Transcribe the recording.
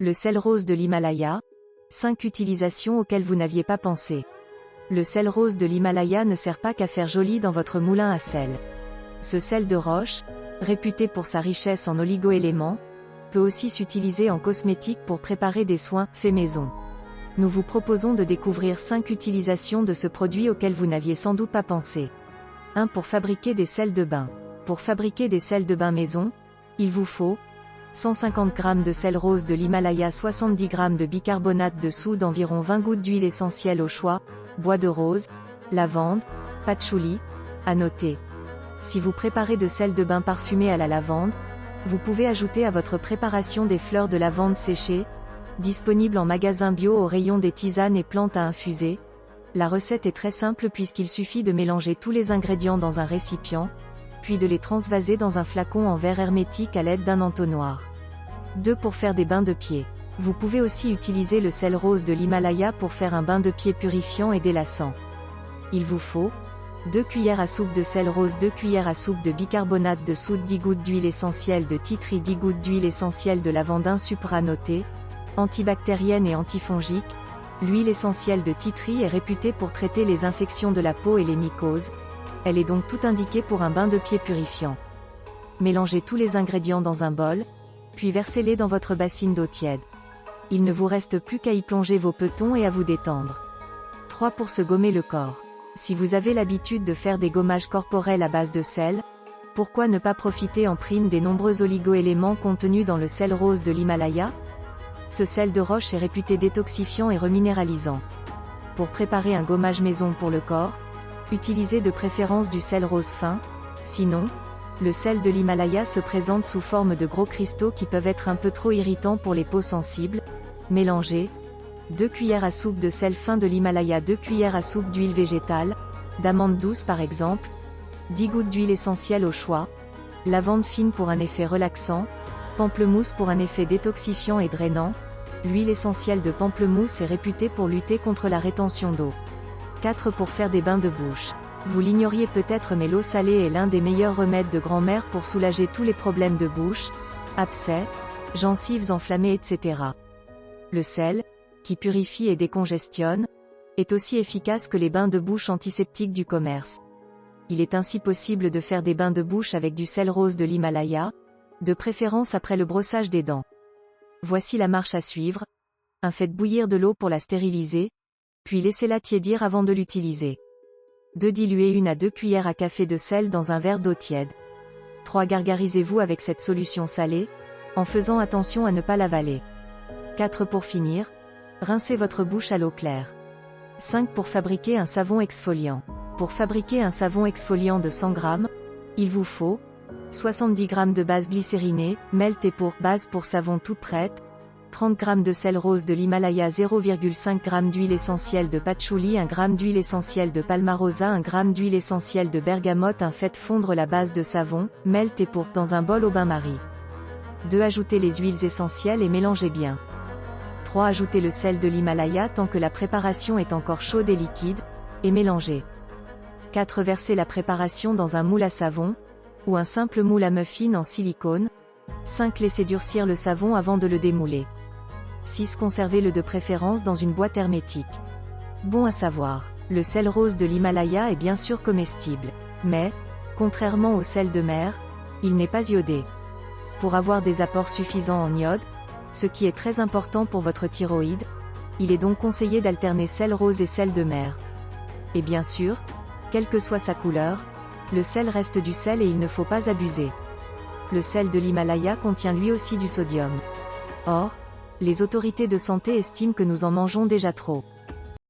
Le sel rose de l'Himalaya. 5 utilisations auxquelles vous n'aviez pas pensé. Le sel rose de l'Himalaya ne sert pas qu'à faire joli dans votre moulin à sel. Ce sel de roche, réputé pour sa richesse en oligo-éléments, peut aussi s'utiliser en cosmétique pour préparer des soins faits maison. Nous vous proposons de découvrir 5 utilisations de ce produit auxquelles vous n'aviez sans doute pas pensé. 1. Pour fabriquer des sels de bain. Pour fabriquer des sels de bain maison, il vous faut 150 g de sel rose de l'Himalaya, 70 g de bicarbonate de soude, environ 20 gouttes d'huile essentielle au choix, bois de rose, lavande, patchouli. À noter. Si vous préparez de sel de bain parfumé à la lavande, vous pouvez ajouter à votre préparation des fleurs de lavande séchées, disponibles en magasin bio au rayon des tisanes et plantes à infuser. La recette est très simple puisqu'il suffit de mélanger tous les ingrédients dans un récipient, puis de les transvaser dans un flacon en verre hermétique à l'aide d'un entonnoir. 2. Pour faire des bains de pieds. Vous pouvez aussi utiliser le sel rose de l'Himalaya pour faire un bain de pieds purifiant et délassant. Il vous faut 2 cuillères à soupe de sel rose, 2 cuillères à soupe de bicarbonate de soude, 10 gouttes d'huile essentielle de tea tree, 10 gouttes d'huile essentielle de lavande, un supra noté, antibactérienne et antifongique. L'huile essentielle de tea tree est réputée pour traiter les infections de la peau et les mycoses. Elle est donc tout indiquée pour un bain de pieds purifiant. Mélangez tous les ingrédients dans un bol, puis versez-les dans votre bassine d'eau tiède. Il ne vous reste plus qu'à y plonger vos petons et à vous détendre. 3. Pour se gommer le corps. Si vous avez l'habitude de faire des gommages corporels à base de sel, pourquoi ne pas profiter en prime des nombreux oligo-éléments contenus dans le sel rose de l'Himalaya? Ce sel de roche est réputé détoxifiant et reminéralisant. Pour préparer un gommage maison pour le corps, utilisez de préférence du sel rose fin. Sinon, le sel de l'Himalaya se présente sous forme de gros cristaux qui peuvent être un peu trop irritants pour les peaux sensibles. Mélangez 2 cuillères à soupe de sel fin de l'Himalaya, 2 cuillères à soupe d'huile végétale, d'amande douce par exemple, 10 gouttes d'huile essentielle au choix, lavande fine pour un effet relaxant, pamplemousse pour un effet détoxifiant et drainant. L'huile essentielle de pamplemousse est réputée pour lutter contre la rétention d'eau. 4. Pour faire des bains de bouche. Vous l'ignoriez peut-être, mais l'eau salée est l'un des meilleurs remèdes de grand-mère pour soulager tous les problèmes de bouche, abcès, gencives enflammées, etc. Le sel, qui purifie et décongestionne, est aussi efficace que les bains de bouche antiseptiques du commerce. Il est ainsi possible de faire des bains de bouche avec du sel rose de l'Himalaya, de préférence après le brossage des dents. Voici la marche à suivre. 1. Faites bouillir de l'eau pour la stériliser, puis laissez-la tiédir avant de l'utiliser. 2. Diluez 1 à 2 cuillères à café de sel dans un verre d'eau tiède. 3. Gargarisez-vous avec cette solution salée, en faisant attention à ne pas l'avaler. 4. Pour finir, rincez votre bouche à l'eau claire. 5. Pour fabriquer un savon exfoliant. Pour fabriquer un savon exfoliant de 100 g, il vous faut 70 g de base glycérinée, melt et pour base pour savon toute prête, 30 g de sel rose de l'Himalaya, 0,5 g d'huile essentielle de patchouli, 1 g d'huile essentielle de palmarosa, 1 g d'huile essentielle de bergamote. 1. Faites fondre la base de savon, melt et pour dans un bol au bain-marie. 2. Ajoutez les huiles essentielles et mélangez bien. 3. Ajoutez le sel de l'Himalaya tant que la préparation est encore chaude et liquide, et mélangez. 4. Versez la préparation dans un moule à savon, ou un simple moule à muffins en silicone. 5. Laissez durcir le savon avant de le démouler. 6. Conservez-le de préférence dans une boîte hermétique. Bon à savoir, le sel rose de l'Himalaya est bien sûr comestible. Mais, contrairement au sel de mer, il n'est pas iodé. Pour avoir des apports suffisants en iode, ce qui est très important pour votre thyroïde, il est donc conseillé d'alterner sel rose et sel de mer. Et bien sûr, quelle que soit sa couleur, le sel reste du sel et il ne faut pas abuser. Le sel de l'Himalaya contient lui aussi du sodium. Or, les autorités de santé estiment que nous en mangeons déjà trop.